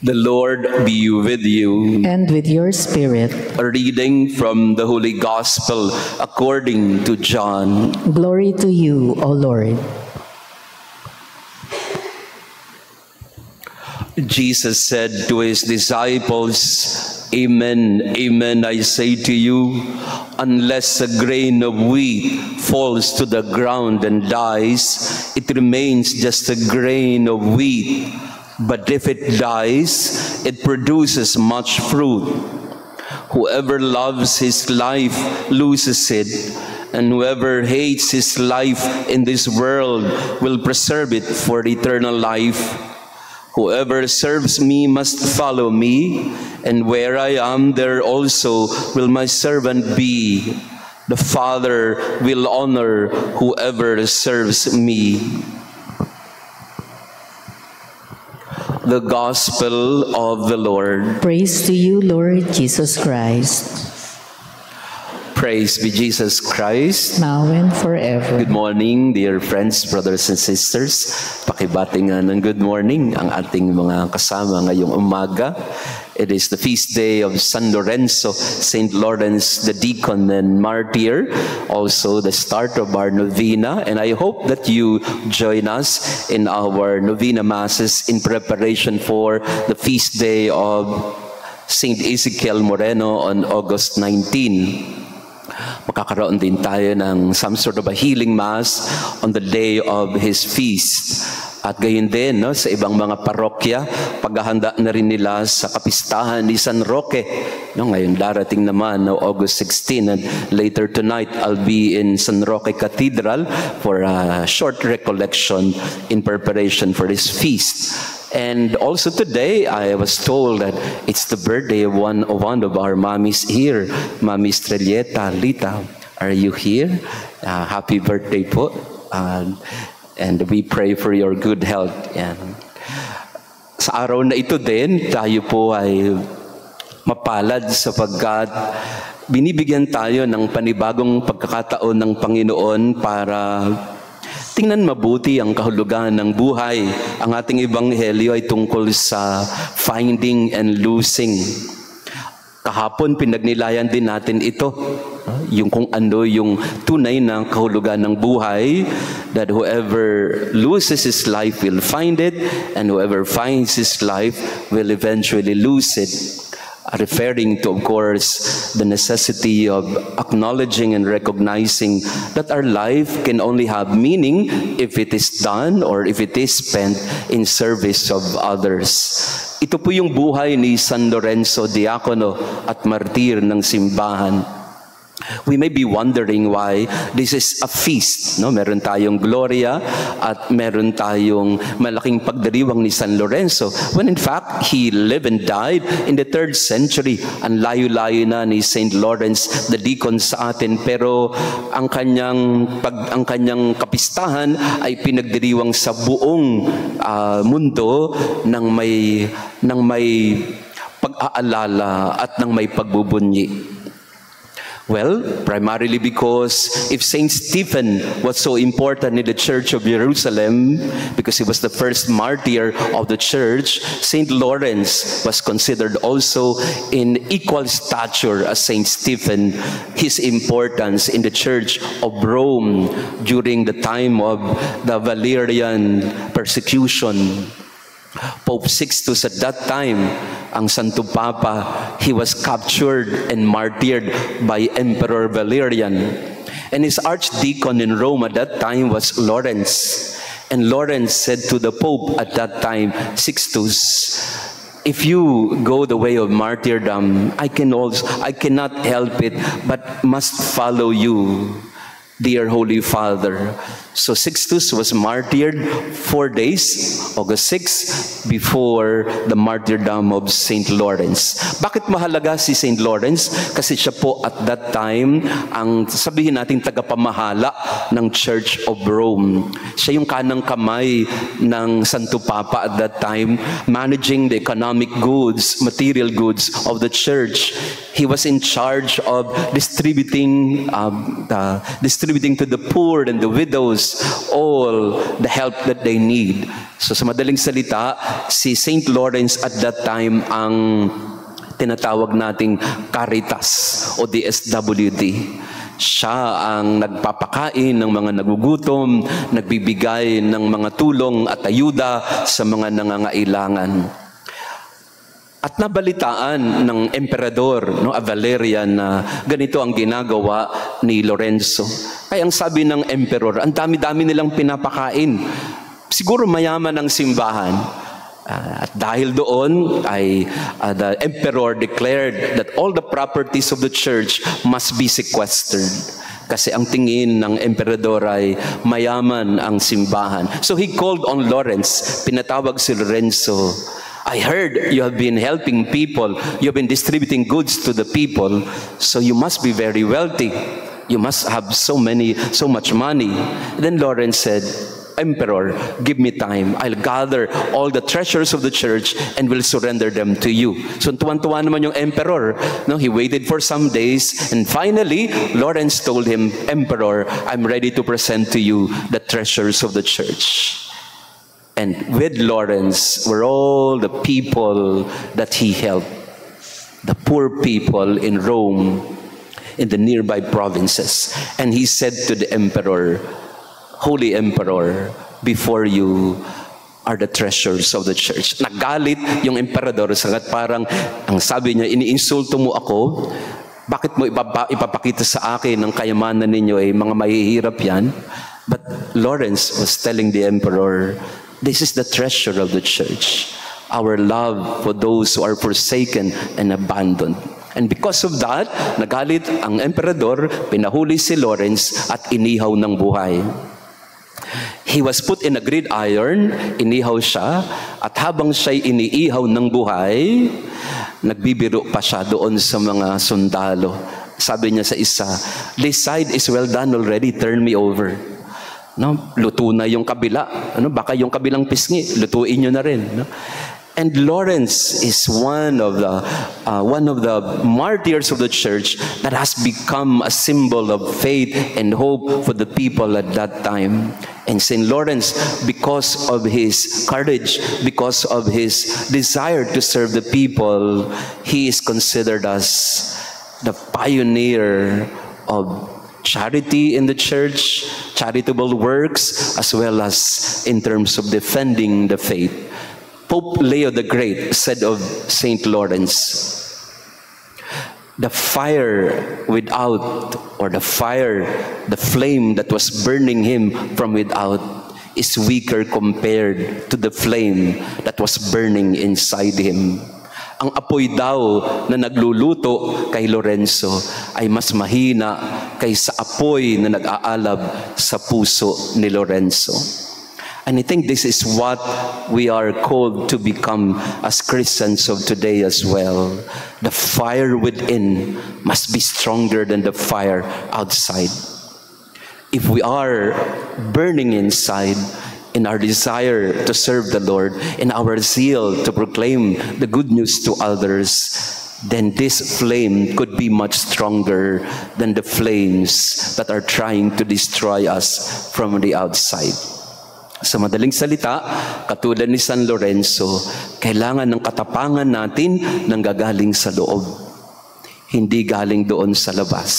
The Lord be with you. And with your spirit. A reading from the Holy Gospel according to John. Glory to you, O Lord. Jesus said to his disciples, Amen, amen, I say to you, unless a grain of wheat falls to the ground and dies, it remains just a grain of wheat. But if it dies, it produces much fruit. Whoever loves his life loses it, and whoever hates his life in this world will preserve it for eternal life. Whoever serves me must follow me, and where I am, there also will my servant be. The Father will honor whoever serves me. The Gospel of the Lord. Praise to you, Lord Jesus Christ. Praise be Jesus Christ. Now and forever. Good morning, dear friends, brothers and sisters. Pakibati nga ng good morning ang ating mga kasama ngayong umaga. It is the feast day of San Lorenzo, Saint Lawrence the Deacon and Martyr, also the start of our novena. And I hope that you join us in our novena masses in preparation for the feast day of Saint Ezekiel Moreno on August 19. Makakaroon din tayo ng some sort of a healing mass on the day of his feast. At gayon din, no, sa ibang mga parokya, paghahanda na rin nila sa kapistahan ni San Roque. No, ngayon darating naman, no, August 16, and later tonight I'll be in San Roque Cathedral for a short recollection in preparation for his feast. And also today, I was told that it's the birthday of one of our mommies here, Mami Strelieta Lita. Are you here? Happy birthday po. And we pray for your good health. And sa araw na ito din, tayo po ay mapalad sapagkat binibigyan tayo ng panibagong pagkakataon ng Panginoon para tingnan mabuti ang kahulugan ng buhay. Ang ating ebanghelyo ay tungkol sa finding and losing. Kahapon pinagnilayan din natin ito. Yung kung ano yung tunay na kahulugan ng buhay, that whoever loses his life will find it, and whoever finds his life will eventually lose it. Referring to, of course, the necessity of acknowledging and recognizing that our life can only have meaning if it is done or if it is spent in service of others. Ito po yung buhay ni San Lorenzo, diakono at martir ng simbahan. We may be wondering why this is a feast. No? Meron tayong Gloria at meron tayong malaking pagdiriwang ni San Lorenzo. When in fact, he lived and died in the 3rd century. Ang layo-layo na ni Saint Lawrence the Deacon sa atin. Pero ang kanyang kapistahan ay pinagdiriwang sa buong mundo ng may pag-aalala at ng may pagbubunyi. Well, primarily because if Saint Stephen was so important in the Church of Jerusalem, because he was the first martyr of the church, Saint Lawrence was considered also in equal stature as Saint Stephen, his importance in the Church of Rome during the time of the Valerian persecution. Pope Sixtus at that time, ang Santo Papa, he was captured and martyred by Emperor Valerian. And his archdeacon in Rome at that time was Lawrence. And Lawrence said to the Pope at that time, Sixtus, if you go the way of martyrdom, I cannot help it, but must follow you, dear Holy Father. So Sixtus was martyred 4 days, August 6, before the martyrdom of Saint Lawrence. Bakit mahalaga si Saint Lawrence? Kasi siya po at that time, ang sabihin natin tagapamahala ng Church of Rome. Siya yung kanang kamay ng Santo Papa at that time, managing the economic goods, material goods of the Church. He was in charge of distributing to the poor and the widows those all the help that they need. So sa madaling salita, si St. Lawrence at that time ang tinatawag nating Caritas o DSWD. Siya ang nagpapakain ng mga nagugutom, nagbibigay ng mga tulong at ayuda sa mga nangangailangan. At nabalitaan ng emperador, Valerian, na ganito ang ginagawa ni Lorenzo. Kaya ang sabi ng emperor, ang dami-dami nilang pinapakain. Siguro mayaman ang simbahan. At dahil doon ay the emperor declared that all the properties of the church must be sequestered. Kasi ang tingin ng emperador ay mayaman ang simbahan. So he called on Lawrence. Pinatawag si Lorenzo. I heard you have been helping people. You have been distributing goods to the people. So you must be very wealthy. You must have so much money. Then Lawrence said, Emperor, give me time. I'll gather all the treasures of the church and will surrender them to you. So tuwan-tuwa naman yung emperor. He waited for some days and finally, Lawrence told him, Emperor, I'm ready to present to you the treasures of the church. And with Lawrence were all the people that he helped. The poor people in Rome, in the nearby provinces. And he said to the emperor, Holy Emperor, before you are the treasures of the church. Nagalit yung emperador sagat parang, ang sabi niya, iniinsulto mo ako, bakit mo ipapakita sa akin ang kayamanan ninyo mga mahihirap yan? But Lawrence was telling the emperor, this is the treasure of the church. Our love for those who are forsaken and abandoned. And because of that, nagalit ang emperador, pinahuli si Lawrence at inihaw ng buhay. He was put in a gridiron, inihaw siya, at habang siya'y iniihaw ng buhay, nagbibiro pa siya doon sa mga sundalo. Sabi niya sa isa, this side is well done already, turn me over. Luto na yung kabila. Baka yung kabilang pisngi, lutuin nyo na rin. And Lawrence is one of the martyrs of the church that has become a symbol of faith and hope for the people at that time. And St. Lawrence, because of his courage, because of his desire to serve the people, he is considered as the pioneer of charity in the church, charitable works, as well as in terms of defending the faith. Pope Leo the Great said of St. Lawrence, the fire without, or the flame that was burning him from without is weaker compared to the flame that was burning inside him. Ang apoy daw na nagluluto kay Lorenzo ay mas mahina kaysa apoy na nag-aalab sa puso ni Lorenzo. And I think this is what we are called to become as Christians of today as well. The fire within must be stronger than the fire outside. If we are burning inside in our desire to serve the Lord, in our zeal to proclaim the good news to others, then this flame could be much stronger than the flames that are trying to destroy us from the outside. Sa madaling salita, katulad ni San Lorenzo, kailangan ng katapangan natin nanggagaling sa loob, hindi galing doon sa labas.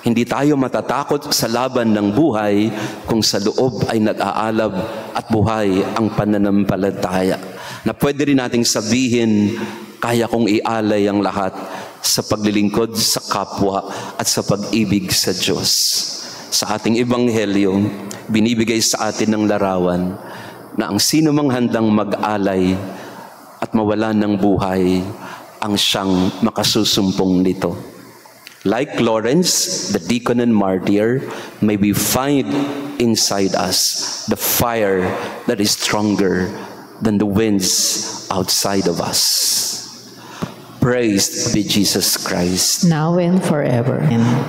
Hindi tayo matatakot sa laban ng buhay kung sa loob ay nag-aalab at buhay ang pananampalataya. Na pwede rin nating sabihin, kaya kong ialay ang lahat sa paglilingkod sa kapwa at sa pag-ibig sa Diyos. Sa ating ebanghelyo, binibigay sa atin ng larawan na ang sino mang handang mag-alay at mawalan ng buhay ang siyang makasusumpong nito. Like Lawrence, the deacon and martyr, may we find inside us the fire that is stronger than the winds outside of us. Praised be Jesus Christ. Now and forever.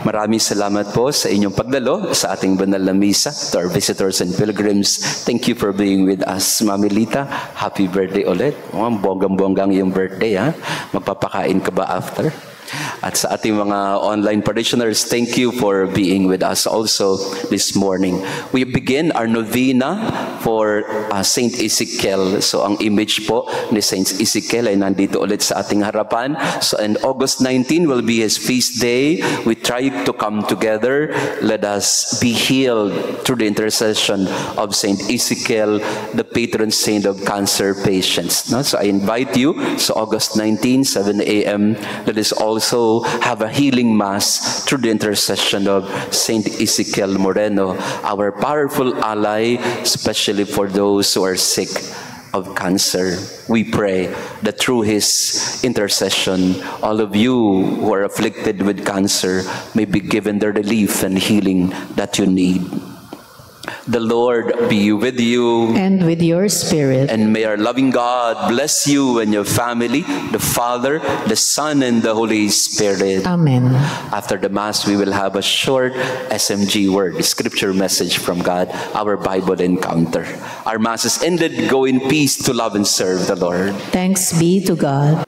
Maraming salamat po sa inyong pagdalo sa ating banal na misa. To our visitors and pilgrims, thank you for being with us. Mami Lita, happy birthday ulit. Bonggang-bonggang yung birthday, ha? Magpapakain ka ba after? At sa ating mga online parishioners, thank you for being with us also this morning. We begin our novena for Saint Ezekiel. So ang image po ni Saint Ezekiel ay nandito ulit sa ating harapan. So and August 19 will be his feast day. We try to come together. Let us be healed through the intercession of Saint Ezekiel, the patron saint of cancer patients. No? So I invite you, so August 19, 7 a.m., let us also have a healing mass through the intercession of Saint Ezekiel Moreno, our powerful ally, especially for those who are sick of cancer. We pray that through his intercession, all of you who are afflicted with cancer may be given the relief and healing that you need. The Lord be with you. And with your spirit. And may our loving God bless you and your family, the Father, the Son, and the Holy Spirit. Amen. After the Mass, we will have a short SMG word, scripture message from God, our Bible encounter. Our Mass is ended. Go in peace to love and serve the Lord. Thanks be to God.